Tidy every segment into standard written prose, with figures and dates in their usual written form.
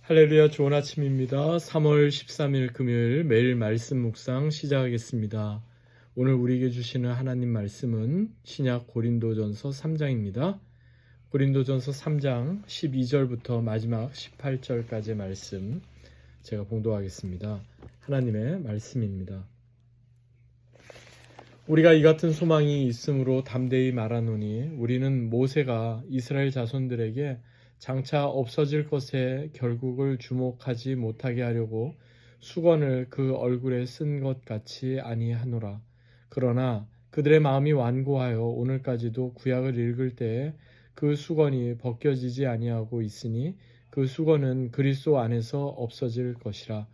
할렐루야, 좋은 아침입니다. 3월 13일 금요일 매일 말씀 묵상 시작하겠습니다. 오늘 우리에게 주시는 하나님 말씀은 신약 고린도전서 3장입니다. 고린도전서 3장 12절부터 마지막 18절까지의 말씀 제가 봉독하겠습니다. 하나님의 말씀입니다. 우리가 이 같은 소망이 있으므로 담대히 말하노니 우리는 모세가 이스라엘 자손들에게 장차 없어질 것에 결국을 주목하지 못하게 하려고 수건을 그 얼굴에 쓴 것 같이 아니하노라. 그러나 그들의 마음이 완고하여 오늘까지도 구약을 읽을 때에 그 수건이 벗겨지지 아니하고 있으니 그 수건은 그리스도 안에서 없어질 것이라.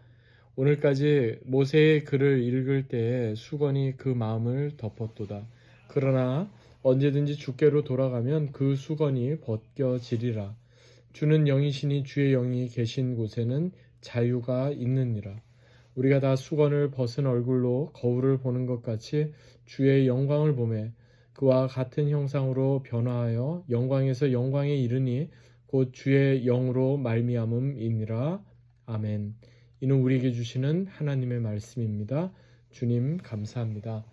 오늘까지 모세의 글을 읽을 때에 수건이 그 마음을 덮었도다. 그러나 언제든지 주께로 돌아가면 그 수건이 벗겨지리라. 주는 영이시니 주의 영이 계신 곳에는 자유가 있느니라. 우리가 다 수건을 벗은 얼굴로 거울을 보는 것 같이 주의 영광을 보매 그와 같은 형상으로 변화하여 영광에서 영광에 이르니 곧 주의 영으로 말미암음이니라. 아멘. 이는 우리에게 주시는 하나님의 말씀입니다. 주님 감사합니다.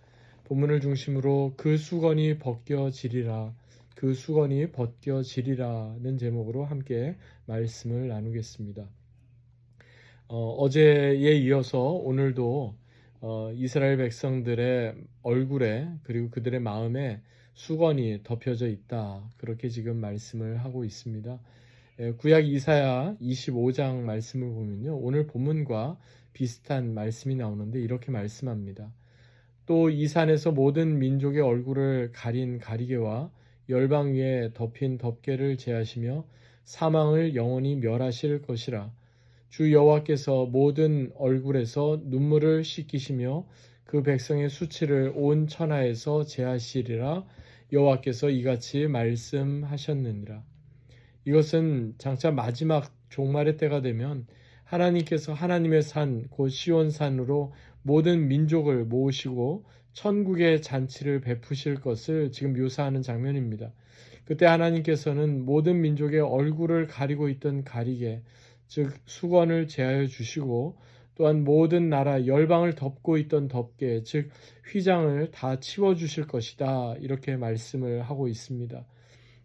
본문을 중심으로 그 수건이 벗겨지리라, 그 수건이 벗겨지리라는 제목으로 함께 말씀을 나누겠습니다. 어제에 이어서 오늘도 이스라엘 백성들의 얼굴에 그리고 그들의 마음에 수건이 덮여져 있다, 그렇게 지금 말씀을 하고 있습니다. 구약 이사야 25장 말씀을 보면요, 오늘 본문과 비슷한 말씀이 나오는데 이렇게 말씀합니다. 또 이 산에서 모든 민족의 얼굴을 가린 가리개와 열방 위에 덮인 덮개를 제하시며 사망을 영원히 멸하실 것이라. 주 여호와께서 모든 얼굴에서 눈물을 씻기시며 그 백성의 수치를 온 천하에서 제하시리라. 여호와께서 이같이 말씀하셨느니라. 이것은 장차 마지막 종말의 때가 되면 하나님께서 하나님의 산 곧 시온산으로 모든 민족을 모으시고 천국의 잔치를 베푸실 것을 지금 묘사하는 장면입니다. 그때 하나님께서는 모든 민족의 얼굴을 가리고 있던 가리개, 즉 수건을 제하여 주시고 또한 모든 나라 열방을 덮고 있던 덮개, 즉 휘장을 다 치워주실 것이다, 이렇게 말씀을 하고 있습니다.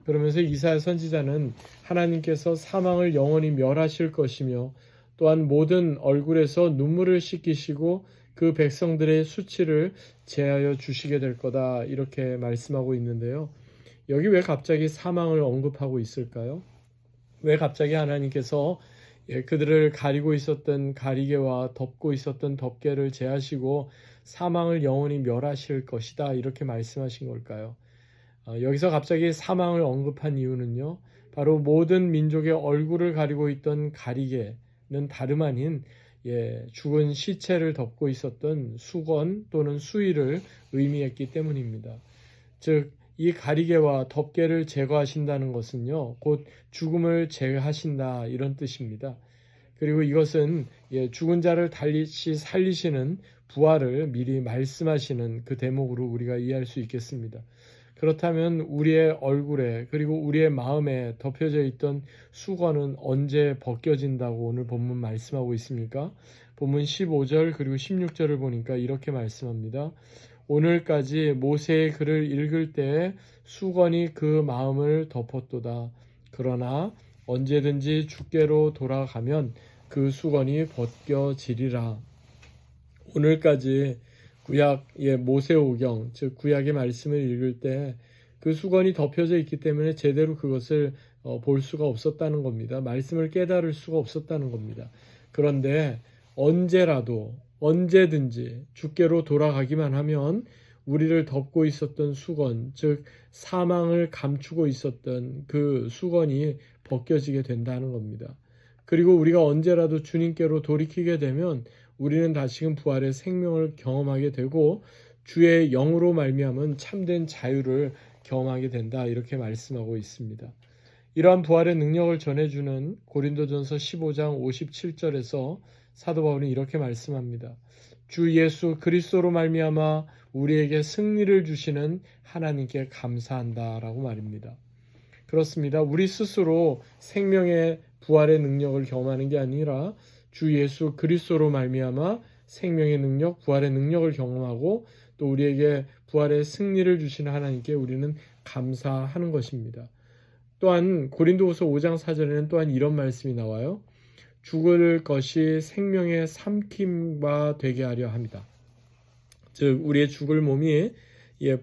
그러면서 이사야 선지자는 하나님께서 사망을 영원히 멸하실 것이며 또한 모든 얼굴에서 눈물을 씻기시고 그 백성들의 수치를 제하여 주시게 될 거다, 이렇게 말씀하고 있는데요. 여기 왜 갑자기 사망을 언급하고 있을까요? 왜 갑자기 하나님께서 그들을 가리고 있었던 가리개와 덮고 있었던 덮개를 제하시고 사망을 영원히 멸하실 것이다, 이렇게 말씀하신 걸까요? 여기서 갑자기 사망을 언급한 이유는요, 바로 모든 민족의 얼굴을 가리고 있던 가리개는 다름 아닌 죽은 시체를 덮고 있었던 수건 또는 수의를 의미했기 때문입니다. 즉, 이 가리개와 덮개를 제거하신다는 것은요, 곧 죽음을 제하신다, 이런 뜻입니다. 그리고 이것은 죽은 자를 다시 살리시는 부활을 미리 말씀하시는 그 대목으로 우리가 이해할 수 있겠습니다. 그렇다면 우리의 얼굴에 그리고 우리의 마음에 덮여져 있던 수건은 언제 벗겨진다고 오늘 본문 말씀하고 있습니까? 본문 15절 그리고 16절을 보니까 이렇게 말씀합니다. 오늘까지 모세의 글을 읽을 때에 수건이 그 마음을 덮었도다. 그러나 언제든지 주께로 돌아가면 그 수건이 벗겨지리라. 오늘까지 구약의 모세오경, 즉 구약의 말씀을 읽을 때 그 수건이 덮여져 있기 때문에 제대로 그것을 볼 수가 없었다는 겁니다. 말씀을 깨달을 수가 없었다는 겁니다. 그런데 언제라도 언제든지 주께로 돌아가기만 하면 우리를 덮고 있었던 수건, 즉 사망을 감추고 있었던 그 수건이 벗겨지게 된다는 겁니다. 그리고 우리가 언제라도 주님께로 돌이키게 되면 우리는 다시금 부활의 생명을 경험하게 되고 주의 영으로 말미암은 참된 자유를 경험하게 된다, 이렇게 말씀하고 있습니다. 이러한 부활의 능력을 전해주는 고린도전서 15장 57절에서 사도 바울은 이렇게 말씀합니다. 주 예수 그리스도로 말미암아 우리에게 승리를 주시는 하나님께 감사한다라고 말입니다. 그렇습니다. 우리 스스로 생명의 부활의 능력을 경험하는 게 아니라 주 예수 그리스도로 말미암아 생명의 능력, 부활의 능력을 경험하고 또 우리에게 부활의 승리를 주시는 하나님께 우리는 감사하는 것입니다. 또한 고린도후서 5장 4절에는 또한 이런 말씀이 나와요. 죽을 것이 생명의 삼킴바 되게 하려 합니다. 즉 우리의 죽을 몸이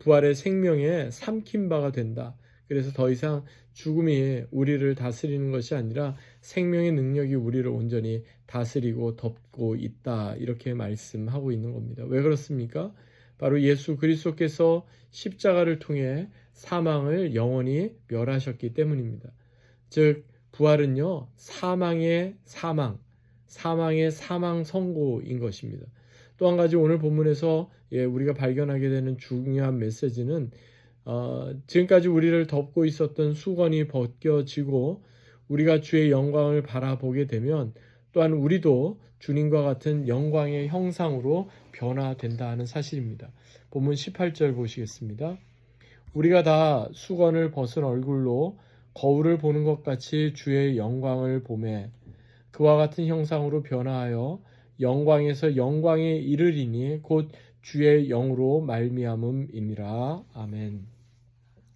부활의 생명의 삼킴바가 된다. 그래서 더 이상 죽음이 우리를 다스리는 것이 아니라 생명의 능력이 우리를 온전히 다스리고 덮고 있다. 이렇게 말씀하고 있는 겁니다. 왜 그렇습니까? 바로 예수 그리스도께서 십자가를 통해 사망을 영원히 멸하셨기 때문입니다. 즉 부활은요, 사망의 사망 선고인 것입니다. 또 한 가지 오늘 본문에서 우리가 발견하게 되는 중요한 메시지는 지금까지 우리를 덮고 있었던 수건이 벗겨지고 우리가 주의 영광을 바라보게 되면 또한 우리도 주님과 같은 영광의 형상으로 변화된다는 사실입니다. 본문 18절 보시겠습니다. 우리가 다 수건을 벗은 얼굴로 거울을 보는 것 같이 주의 영광을 보매 그와 같은 형상으로 변화하여 영광에서 영광에 이르리니 곧 주의 영으로 말미암음이니라. 아멘.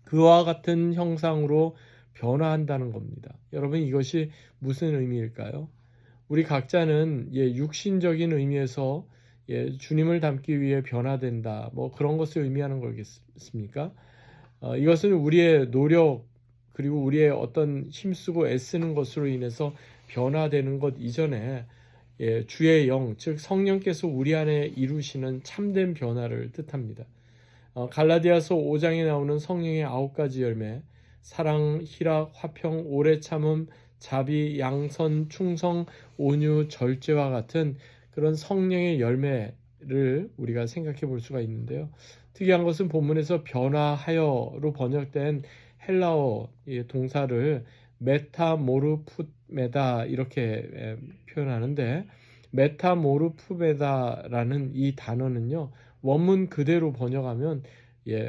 그와 같은 형상으로 변화한다는 겁니다. 여러분 이것이 무슨 의미일까요? 우리 각자는 육신적인 의미에서 주님을 닮기 위해 변화된다. 뭐 그런 것을 의미하는 거겠습니까? 이것은 우리의 노력 그리고 우리의 어떤 힘쓰고 애쓰는 것으로 인해서 변화되는 것 이전에 주의 영, 즉 성령께서 우리 안에 이루시는 참된 변화를 뜻합니다. 갈라디아서 5장에 나오는 성령의 9가지 열매, 사랑, 희락, 화평, 오래 참음, 자비, 양선, 충성, 온유, 절제와 같은 그런 성령의 열매를 우리가 생각해 볼 수가 있는데요. 특이한 것은 본문에서 변화하여로 번역된 헬라어 동사를 메타모르푸메다 이렇게 표현하는데 메타모르푸메다라는 이 단어는요. 원문 그대로 번역하면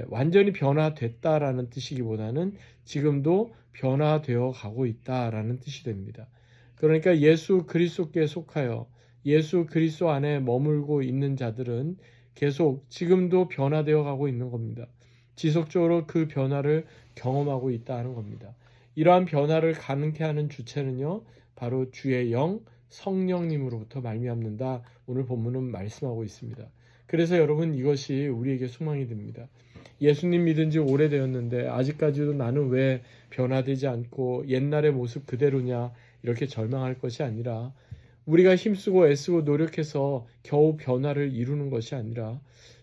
완전히 변화됐다라는 뜻이기보다는 지금도 변화되어 가고 있다라는 뜻이 됩니다. 그러니까 예수 그리스도께 속하여 예수 그리스도 안에 머물고 있는 자들은 계속 지금도 변화되어 가고 있는 겁니다. 지속적으로 그 변화를 경험하고 있다는 겁니다. 이러한 변화를 가능케 하는 주체는요. 바로 주의 영 성령님으로부터 말미암는다. 오늘 본문은 말씀하고 있습니다. 그래서 여러분 이것이 우리에게 소망이 됩니다. 예수님 믿은 지 오래되었는데 아직까지도 나는 왜 변화되지 않고 옛날의 모습 그대로냐 이렇게 절망할 것이 아니라 우리가 힘쓰고 애쓰고 노력해서 겨우 변화를 이루는 것이 아니라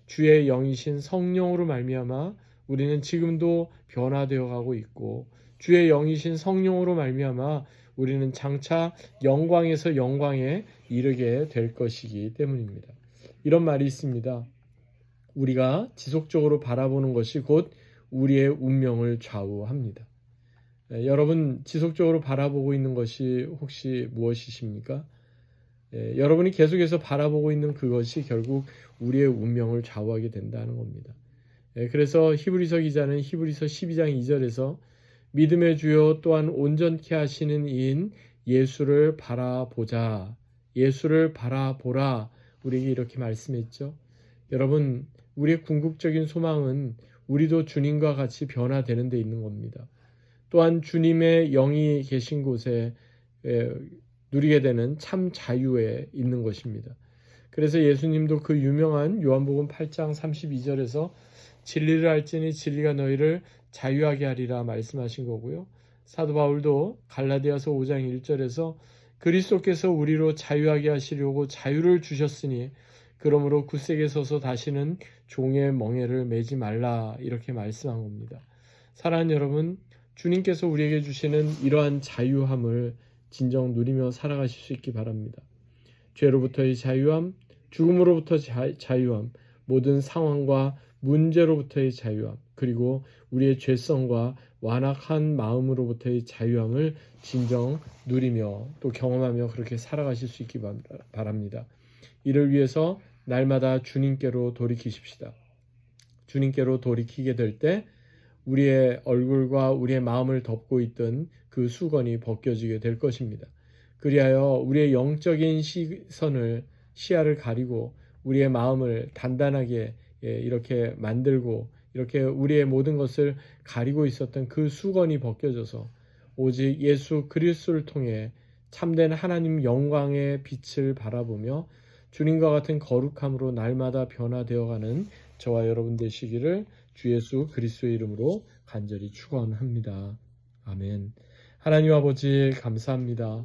주의 영이신 성령으로 말미암아 우리는 지금도 변화되어 가고 있고 주의 영이신 성령으로 말미암아 우리는 장차 영광에서 영광에 이르게 될 것이기 때문입니다. 이런 말이 있습니다. 우리가 지속적으로 바라보는 것이 곧 우리의 운명을 좌우합니다. 여러분 지속적으로 바라보고 있는 것이 혹시 무엇이십니까? 여러분이 계속해서 바라보고 있는 그것이 결국 우리의 운명을 좌우하게 된다는 겁니다. 그래서 히브리서 기자는 히브리서 12장 2절에서 믿음의 주요 또한 온전케 하시는 이인 예수를 바라보자. 예수를 바라보라. 우리에게 이렇게 말씀했죠. 여러분 우리의 궁극적인 소망은 우리도 주님과 같이 변화되는 데 있는 겁니다. 또한 주님의 영이 계신 곳에 누리게 되는 참 자유에 있는 것입니다. 그래서 예수님도 그 유명한 요한복음 8장 32절에서 진리를 알지니 진리가 너희를 자유하게 하리라 말씀하신 거고요. 사도 바울도 갈라디아서 5장 1절에서 그리스도께서 우리로 자유하게 하시려고 자유를 주셨으니 그러므로 굳세게 서서 다시는 종의 멍에를 매지 말라 이렇게 말씀한 겁니다. 사랑하는 여러분, 주님께서 우리에게 주시는 이러한 자유함을 진정 누리며 살아가실 수 있기 바랍니다. 죄로부터의 자유함, 죽음으로부터 자유함, 모든 상황과 문제로부터의 자유함, 그리고 우리의 죄성과 완악한 마음으로부터의 자유함을 진정 누리며 또 경험하며 그렇게 살아가실 수 있기 바랍니다. 이를 위해서 날마다 주님께로 돌이키십시다. 주님께로 돌이키게 될 때 우리의 얼굴과 우리의 마음을 덮고 있던 그 수건이 벗겨지게 될 것입니다. 그리하여 우리의 영적인 시야를 가리고 우리의 마음을 단단하게 이렇게 만들고 이렇게 우리의 모든 것을 가리고 있었던 그 수건이 벗겨져서 오직 예수 그리스도를 통해 참된 하나님 영광의 빛을 바라보며 주님과 같은 거룩함으로 날마다 변화되어가는 저와 여러분 되시기를 주 예수 그리스도의 이름으로 간절히 축원합니다. 아멘. 하나님 아버지 감사합니다.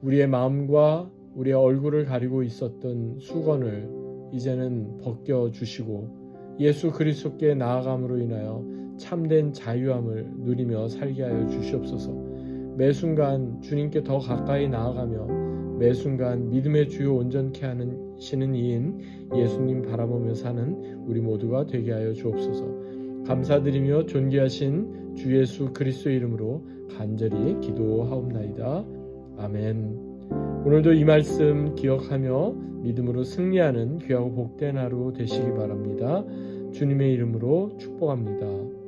우리의 마음과 우리의 얼굴을 가리고 있었던 수건을 이제는 벗겨주시고 예수 그리스도께 나아감으로 인하여 참된 자유함을 누리며 살게 하여 주시옵소서. 매순간 주님께 더 가까이 나아가며 매순간 믿음의 주요 온전케 하시는 이인 예수님 바라보며 사는 우리 모두가 되게 하여 주옵소서. 감사드리며 존귀하신 주 예수 그리스도의 이름으로 간절히 기도하옵나이다. 아멘. 오늘도 이 말씀 기억하며 믿음으로 승리하는 귀하고 복된 하루 되시기 바랍니다. 주님의 이름으로 축복합니다.